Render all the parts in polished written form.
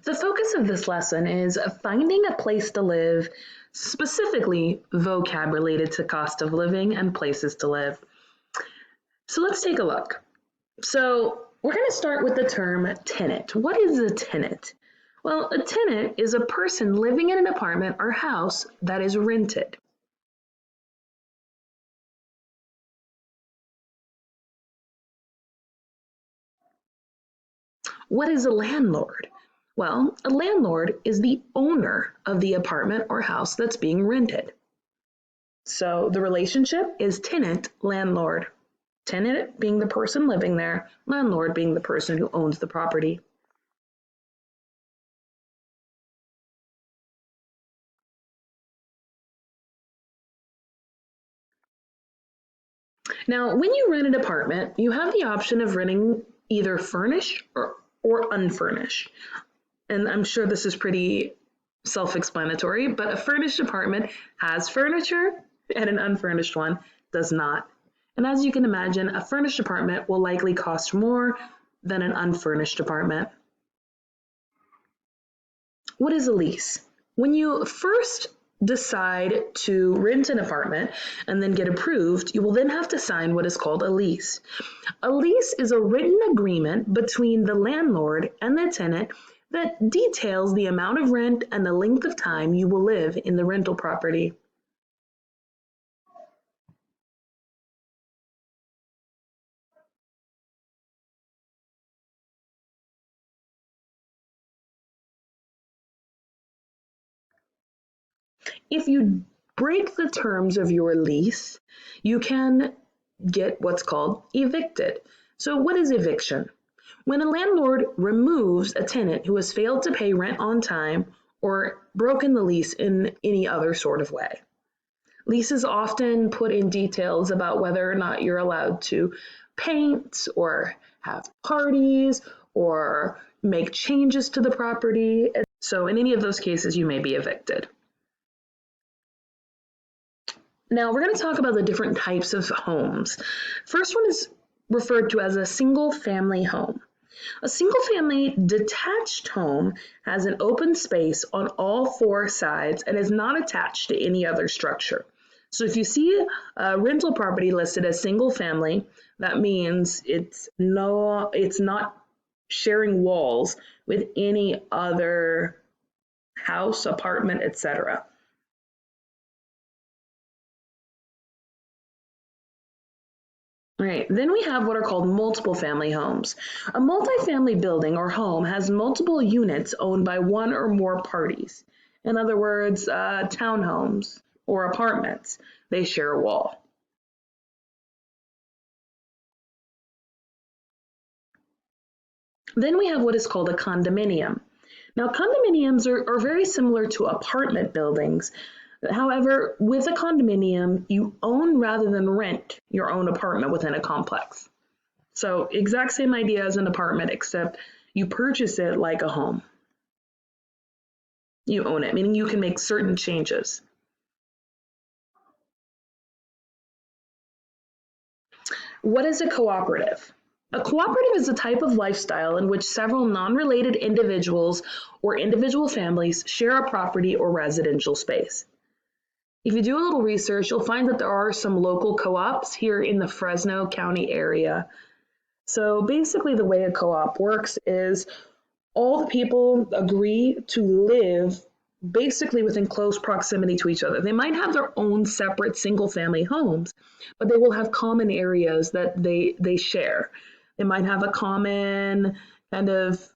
The focus of this lesson is finding a place to live, specifically vocab related to cost of living and places to live. So let's take a look. So we're going to start with the term tenant. What is a tenant? Well, a tenant is a person living in an apartment or house that is rented. What is a landlord? Well, a landlord is the owner of the apartment or house that's being rented. So the relationship is tenant-landlord. Tenant being the person living there, landlord being the person who owns the property. Now, when you rent an apartment, you have the option of renting either furnished or unfurnished. And I'm sure this is pretty self-explanatory, but a furnished apartment has furniture and an unfurnished one does not. And as you can imagine, a furnished apartment will likely cost more than an unfurnished apartment. What is a lease? When you first decide to rent an apartment and then get approved, you will then have to sign what is called a lease. A lease is a written agreement between the landlord and the tenant that details the amount of rent and the length of time you will live in the rental property. If you break the terms of your lease, you can get what's called evicted. So what is eviction? When a landlord removes a tenant who has failed to pay rent on time or broken the lease in any other sort of way. Leases often put in details about whether or not you're allowed to paint or have parties or make changes to the property. So in any of those cases, you may be evicted. Now we're going to talk about the different types of homes. First one is referred to as a single family home. A single family detached home has an open space on all four sides and is not attached to any other structure. So if you see a rental property listed as single family, that means it's not sharing walls with any other house, apartment, etc. All right, then we have what are called multiple family homes. A multifamily building or home has multiple units owned by one or more parties. In other words, townhomes or apartments, they share a wall. Then we have what is called a condominium. Now, condominiums are very similar to apartment buildings. However, with a condominium, you own rather than rent your own apartment within a complex. So exact same idea as an apartment, except you purchase it like a home. You own it, meaning you can make certain changes. What is a cooperative? A cooperative is a type of lifestyle in which several non-related individuals or individual families share a property or residential space. If you do a little research, you'll find that there are some local co-ops here in the Fresno County area. So basically the way a co-op works is all the people agree to live basically within close proximity to each other. They might have their own separate single family homes, but they will have common areas that they share. They might have a common kind of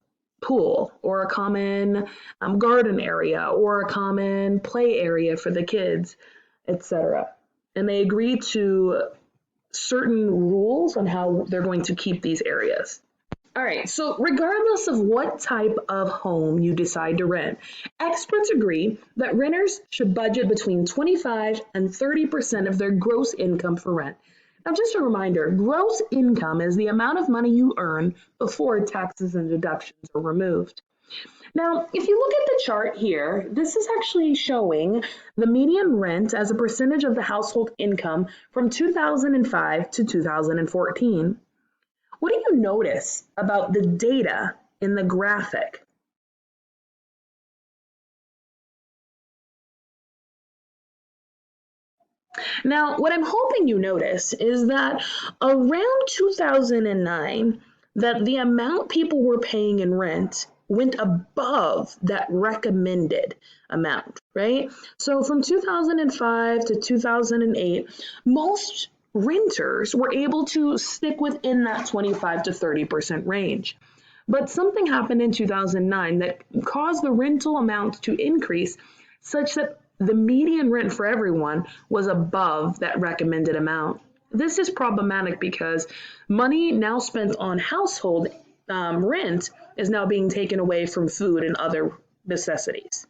pool or a common garden area or a common play area for the kids, etc. And they agree to certain rules on how they're going to keep these areas. All right, so regardless of what type of home you decide to rent, experts agree that renters should budget between 25 and 30% of their gross income for rent. Now, just a reminder, gross income is the amount of money you earn before taxes and deductions are removed. Now, if you look at the chart here, this is actually showing the median rent as a percentage of the household income from 2005 to 2014. What do you notice about the data in the graphic? Now, what I'm hoping you notice is that around 2009, that the amount people were paying in rent went above that recommended amount, right? So from 2005 to 2008, most renters were able to stick within that 25 to 30% range. But something happened in 2009 that caused the rental amount to increase such that the median rent for everyone was above that recommended amount. This is problematic because money now spent on household rent is now being taken away from food and other necessities.